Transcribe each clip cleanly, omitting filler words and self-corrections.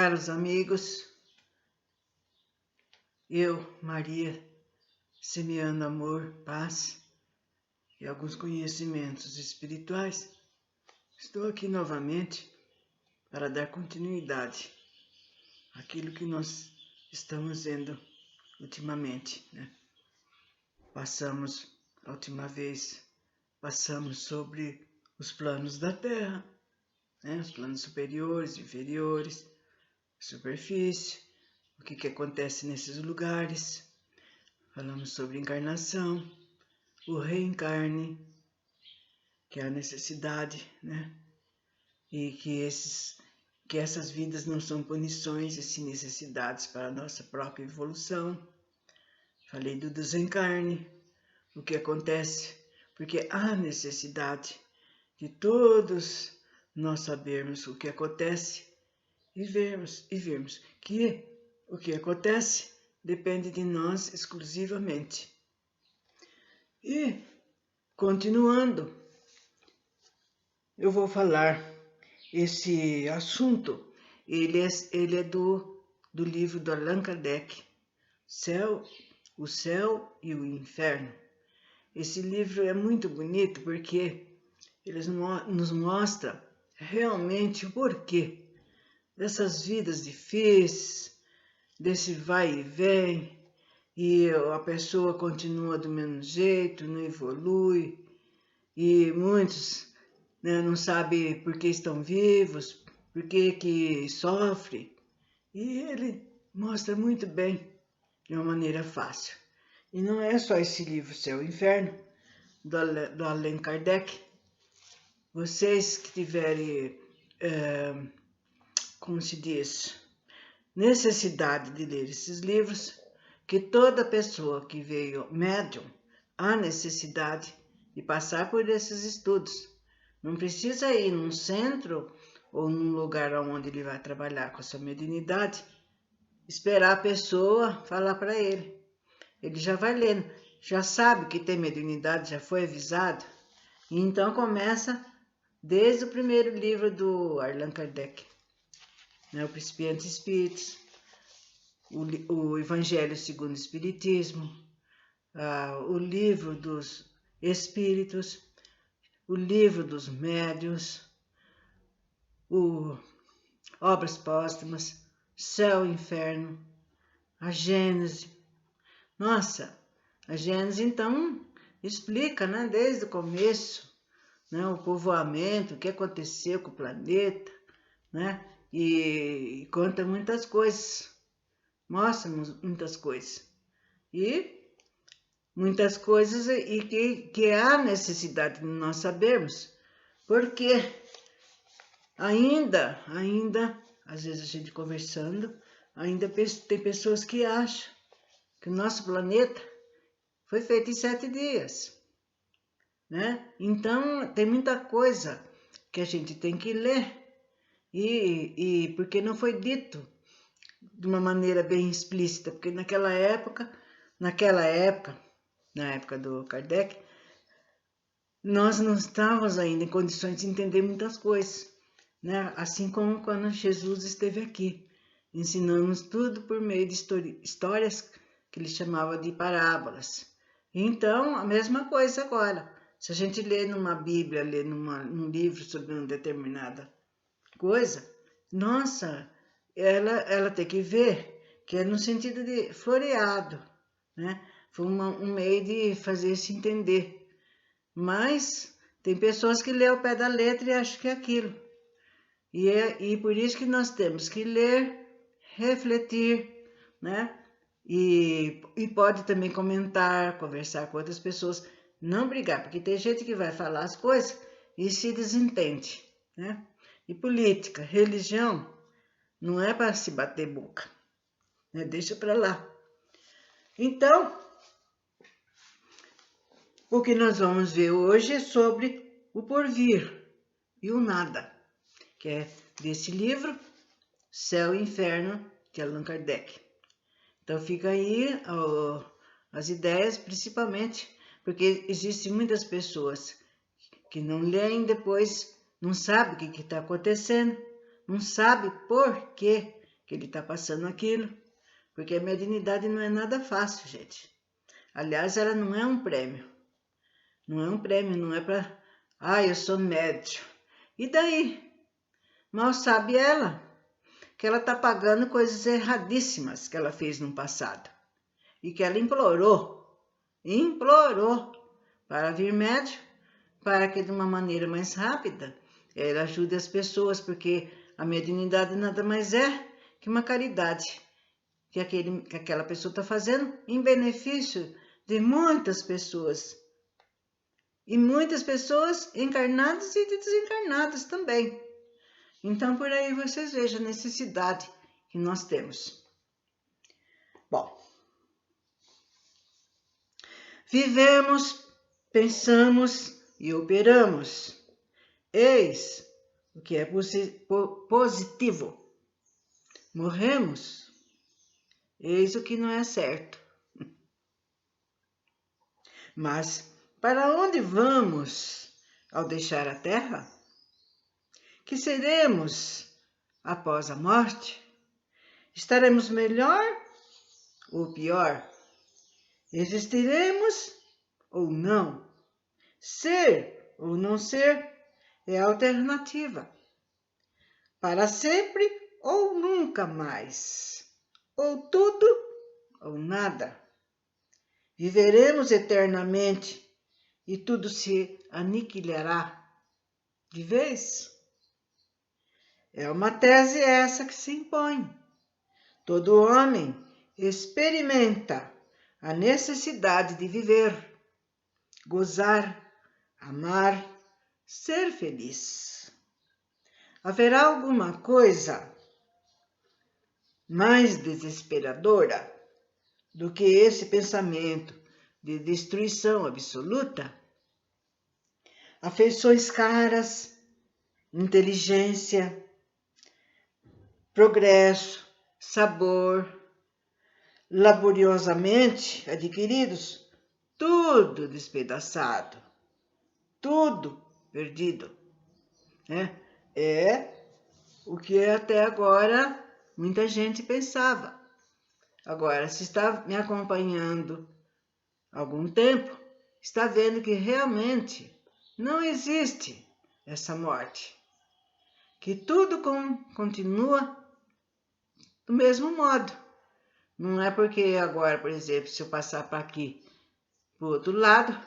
Caros amigos, eu, Maria, semeando amor, paz e alguns conhecimentos espirituais, estou aqui novamente para dar continuidade àquilo que nós estamos vendo ultimamente, né? A última vez, passamos sobre os planos da Terra, né? Os planos superiores, inferiores, superfície, o que acontece nesses lugares. Falamos sobre encarnação, o reencarne, que é a necessidade, né? E que essas vidas não são punições, e sim necessidades para a nossa própria evolução. Falei do desencarne, o que acontece, porque há necessidade de todos nós sabermos o que acontece e vermos que o que acontece depende de nós exclusivamente. E, continuando, eu vou falar esse assunto, ele é do livro do Allan Kardec, O Céu e o Inferno. Esse livro é muito bonito porque ele nos mostra realmente o porquê dessas vidas difíceis, desse vai e vem, e a pessoa continua do mesmo jeito, não evolui, e muitos, né, não sabem por que estão vivos, por que sofrem, e ele mostra muito bem, de uma maneira fácil. E não é só esse livro, Céu e Inferno, do Allan Kardec. Vocês que tiverem, como se diz, necessidade de ler esses livros, que toda pessoa que veio médium há necessidade de passar por esses estudos. Não precisa ir num centro ou num lugar onde ele vai trabalhar com a sua mediunidade, esperar a pessoa falar para ele. Ele já vai lendo, já sabe que tem mediunidade, já foi avisado. E então começa desde o primeiro livro do Allan Kardec, né, o Principiantes Espíritos, o Evangelho segundo o Espiritismo, o livro dos Espíritos, o livro dos Médiuns, Obras Póstumas, Céu e Inferno, a Gênese. Nossa, a Gênese então explica, né, desde o começo, né, o povoamento, o que aconteceu com o planeta, né, e conta muitas coisas, mostra muitas coisas. E muitas coisas e que há necessidade de nós sabermos, porque ainda, às vezes a gente conversando, ainda tem pessoas que acham que o nosso planeta foi feito em 7 dias, né? Então, tem muita coisa que a gente tem que ler, e porque não foi dito de uma maneira bem explícita, porque naquela época, na época do Kardec, nós não estávamos ainda em condições de entender muitas coisas, né? Assim como quando Jesus esteve aqui, ensinando-nos tudo por meio de histórias que ele chamava de parábolas. Então, a mesma coisa agora. Se a gente lê numa Bíblia, lê num livro sobre uma determinada coisa, nossa, ela tem que ver que é no sentido de floreado, né? Foi um meio de fazer se entender. Mas tem pessoas que lê ao pé da letra e acham que é aquilo. E por isso que nós temos que ler, refletir, né? E pode também comentar, conversar com outras pessoas, não brigar, porque tem gente que vai falar as coisas e se desentende, né? E política, religião, não é para se bater boca, né? Deixa para lá. Então, o que nós vamos ver hoje é sobre o porvir e o nada, que é desse livro, Céu e Inferno, de Allan Kardec. Então fica aí as ideias, principalmente porque existem muitas pessoas que não leem, depois não sabem o que está acontecendo, não sabem por que que ele está passando aquilo, porque a mediunidade não é nada fácil, gente. Aliás, ela não é um prêmio. Não é um prêmio, não é para... eu sou médium. E daí? Mal sabe ela que ela está pagando coisas erradíssimas que ela fez no passado. E que ela implorou para vir médium, para que de uma maneira mais rápida ela ajude as pessoas, porque a mediunidade nada mais é que uma caridade que aquela pessoa está fazendo em benefício de muitas pessoas. E muitas pessoas encarnadas e desencarnadas também. Então, por aí vocês vejam a necessidade que nós temos. Bom, vivemos, pensamos e operamos. Eis o que é positivo. Morremos. Eis o que não é certo. Mas para onde vamos ao deixar a Terra? Que seremos após a morte? Estaremos melhor ou pior? Existiremos ou não? Ser ou não ser é a alternativa. Para sempre ou nunca mais. Ou tudo ou nada. Viveremos eternamente e tudo se aniquilará de vez? É uma tese essa que se impõe. Todo homem experimenta a necessidade de viver, gozar, amar, ser feliz. Haverá alguma coisa mais desesperadora do que esse pensamento de destruição absoluta? Afeições caras, inteligência, progresso, sabor, laboriosamente adquiridos, tudo despedaçado, tudo perdido. É o que até agora muita gente pensava. Agora, se está me acompanhando há algum tempo, está vendo que realmente não existe essa morte. Que tudo continua do mesmo modo. Não é porque agora, por exemplo, se eu passar para aqui, para o outro lado,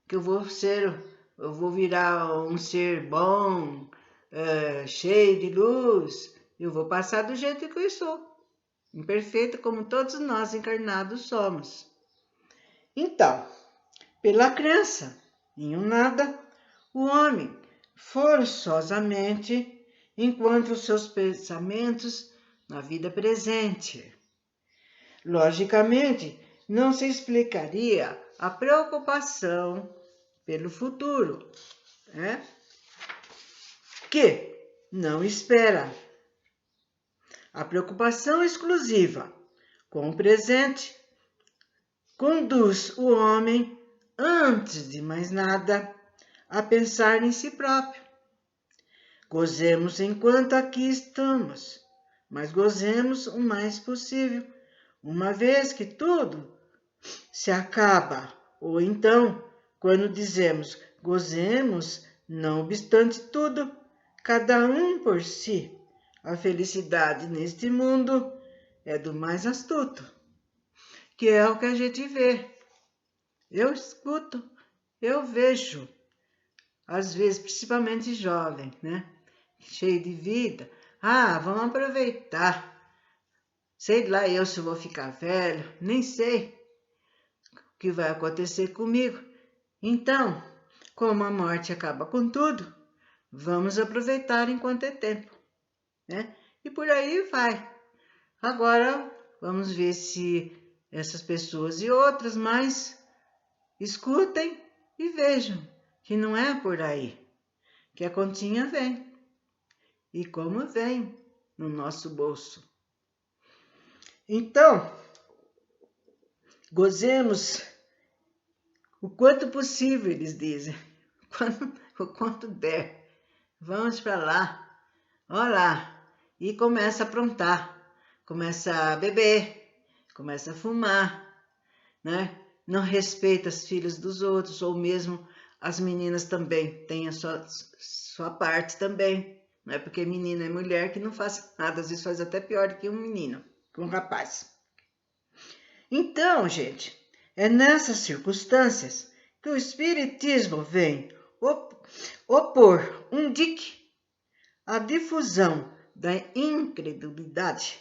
que eu vou virar um ser bom, cheio de luz. Eu vou passar do jeito que eu sou. Imperfeito como todos nós encarnados somos. Então, pela crença em um nada, o homem forçosamente encontra os seus pensamentos na vida presente. Logicamente, não se explicaria a preocupação pelo futuro, que não espera. A preocupação exclusiva com o presente conduz o homem, antes de mais nada, a pensar em si próprio. Gozemos enquanto aqui estamos, mas gozemos o mais possível, uma vez que tudo se acaba. Ou então, quando dizemos gozemos, não obstante tudo, cada um por si, a felicidade neste mundo é do mais astuto, que é o que a gente vê. Eu escuto, eu vejo, às vezes, principalmente jovem, cheio de vida. Vamos aproveitar. Sei lá eu se vou ficar velho, nem sei o que vai acontecer comigo. Então, como a morte acaba com tudo, vamos aproveitar enquanto é tempo, E por aí vai. Agora, vamos ver se essas pessoas e outras mais escutem e vejam que não é por aí, que a continha vem. E como vem no nosso bolso. Então, gozemos o quanto possível, eles dizem, o quanto der. Vamos para lá, olha lá, e começa a aprontar. começa a beber, começa a fumar, né? Não respeita as filhas dos outros, ou mesmo as meninas também têm a sua parte também. Não é porque menina é mulher que não faz nada, às vezes faz até pior do que um menino, que um rapaz. Então, gente, é nessas circunstâncias que o Espiritismo vem opor um dique à difusão da incredulidade,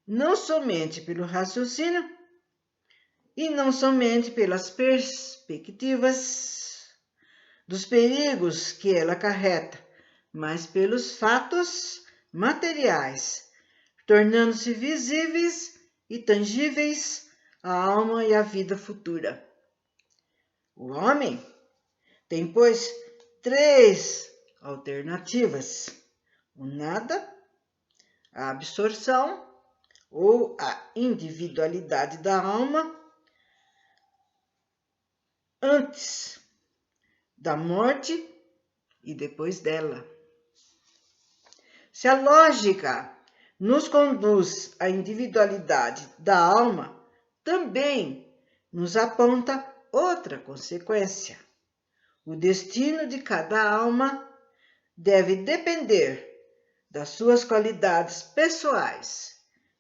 não somente pelo raciocínio e não somente pelas perspectivas dos perigos que ela acarreta, mas pelos fatos materiais, tornando-se visíveis e tangíveis a alma e a vida futura. O homem tem, pois, 3 alternativas: o nada, a absorção ou a individualidade da alma antes da morte e depois dela. Se a lógica nos conduz à individualidade da alma, também nos aponta outra consequência. O destino de cada alma deve depender das suas qualidades pessoais,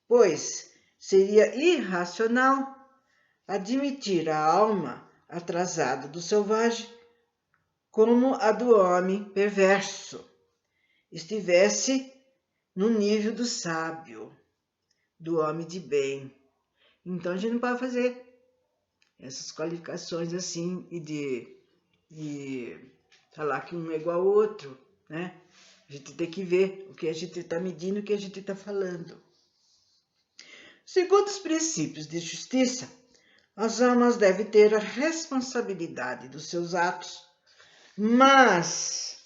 pois seria irracional admitir a alma atrasada do selvagem como a do homem perverso estivesse no nível do sábio, do homem de bem. Então a gente não pode fazer essas qualificações assim e de falar que um é igual ao outro, né? A gente tem que ver o que a gente está medindo, o que a gente está falando. Segundo os princípios de justiça, as almas devem ter a responsabilidade dos seus atos, mas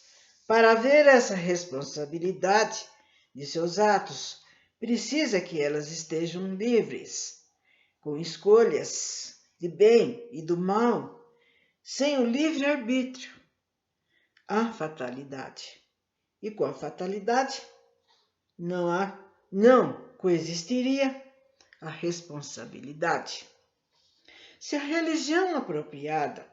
para haver essa responsabilidade de seus atos, precisa que elas estejam livres, com escolhas de bem e do mal, sem o livre-arbítrio. Há fatalidade. E com a fatalidade não coexistiria a responsabilidade. Se a religião apropriada,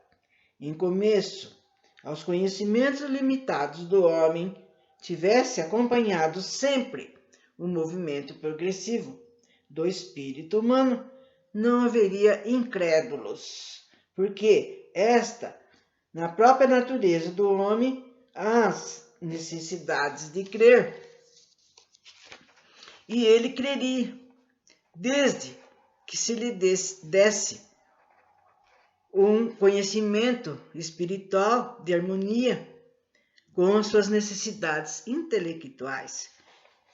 em começo aos conhecimentos limitados do homem, tivesse acompanhado sempre o movimento progressivo do espírito humano, não haveria incrédulos, porque na própria natureza do homem, as necessidades de crer. E ele creria, desde que se lhe desse um conhecimento espiritual de harmonia com suas necessidades intelectuais,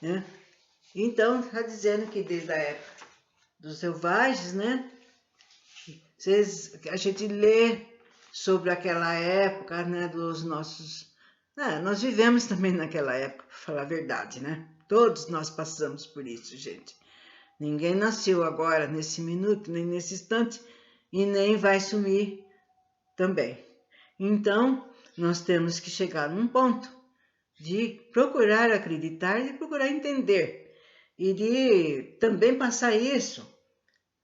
né? Então, está dizendo que desde a época dos selvagens, né? A gente lê sobre aquela época, né? Dos nossos... nós vivemos também naquela época, para falar a verdade, né? Todos nós passamos por isso, gente. Ninguém nasceu agora, nesse minuto, nem nesse instante, e nem vai sumir também. Então, nós temos que chegar num ponto de procurar acreditar e de procurar entender. E de também passar isso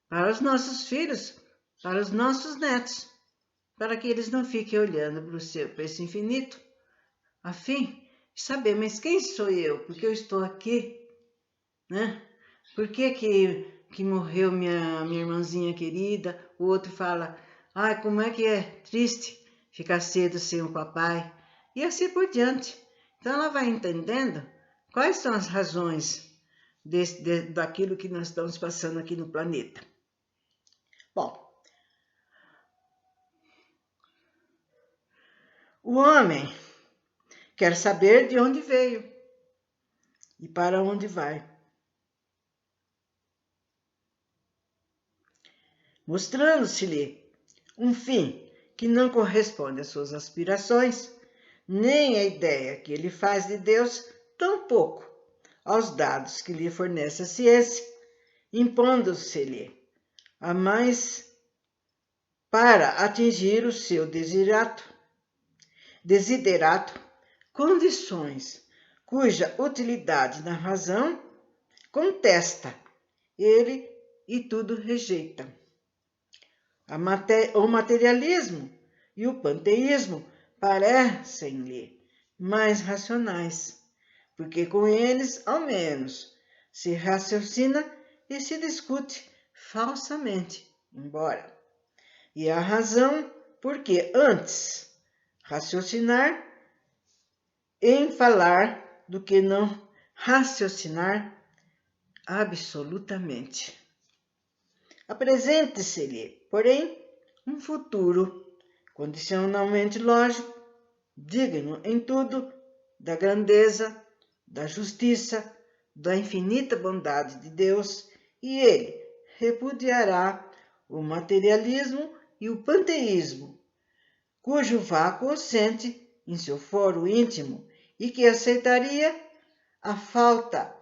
para os nossos filhos, para os nossos netos, para que eles não fiquem olhando para esse infinito, a fim de saber, mas quem sou eu? Por que eu estou aqui? Né? Por que morreu minha irmãzinha querida? O outro fala, como é que é triste ficar cedo sem o papai? E assim por diante. Então ela vai entendendo quais são as razões daquilo que nós estamos passando aqui no planeta. Bom, o homem quer saber de onde veio e para onde vai. Mostrando-se-lhe um fim que não corresponde às suas aspirações, nem à ideia que ele faz de Deus, tampouco aos dados que lhe fornece a ciência, impondo-se-lhe a mais para atingir o seu desiderato, condições cuja utilidade na razão contesta ele e tudo rejeita. O materialismo e o panteísmo parecem-lhe mais racionais, porque com eles, ao menos, se raciocina e se discute falsamente, embora. E a razão, porque antes raciocinar em falar do que não raciocinar absolutamente. Apresente-se-lhe, porém, um futuro condicionalmente lógico, digno em tudo da grandeza, da justiça, da infinita bondade de Deus, e ele repudiará o materialismo e o panteísmo, cujo vácuo sente em seu foro íntimo e que aceitaria a falta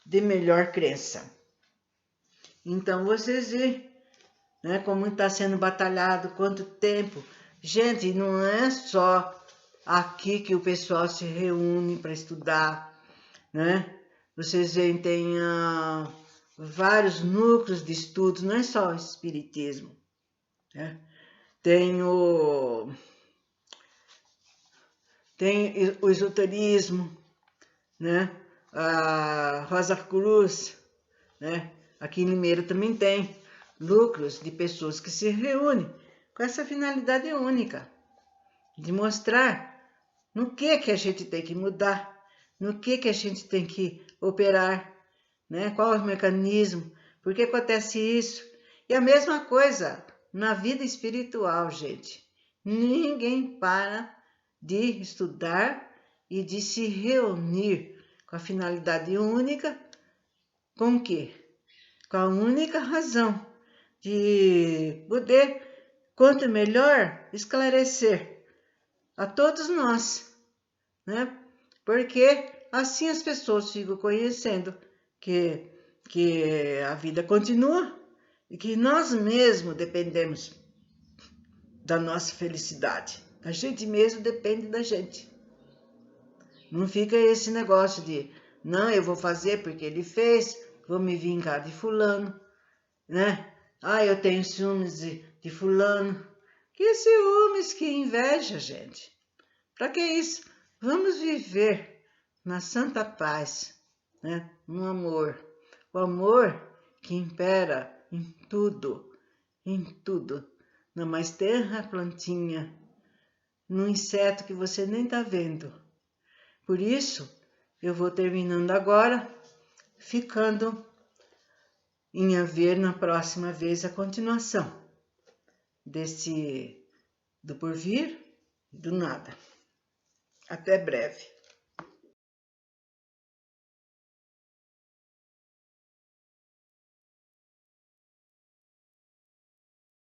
de melhor crença. Então vocês veem, né, como está sendo batalhado, quanto tempo. Gente, não é só aqui que o pessoal se reúne para estudar, né? Vocês veem, tem vários núcleos de estudos, não é só o espiritismo, né? Tem o esoterismo, né? A Rosa Cruz, né? Aqui em Limeira também tem núcleos de pessoas que se reúnem com essa finalidade única, de mostrar no que a gente tem que mudar, no que a gente tem que operar, né? Qual é o mecanismo, por que acontece isso. E a mesma coisa na vida espiritual, gente. Ninguém para de estudar e de se reunir com a finalidade única, com o quê? Com a única razão de poder, quanto melhor, esclarecer a todos nós, né? Porque assim as pessoas ficam conhecendo que a vida continua e que nós mesmos dependemos da nossa felicidade. A gente mesmo depende da gente. Não fica esse negócio de, não, eu vou fazer porque ele fez, vou me vingar de fulano, né? Ah, eu tenho ciúmes de fulano. Que ciúmes, que inveja, gente. Para que isso? Vamos viver na santa paz, né? No amor. O amor que impera em tudo, na mais terra plantinha, no inseto que você nem está vendo. Por isso, eu vou terminando agora, ficando em haver na próxima vez a continuação do porvir, do nada. Até breve.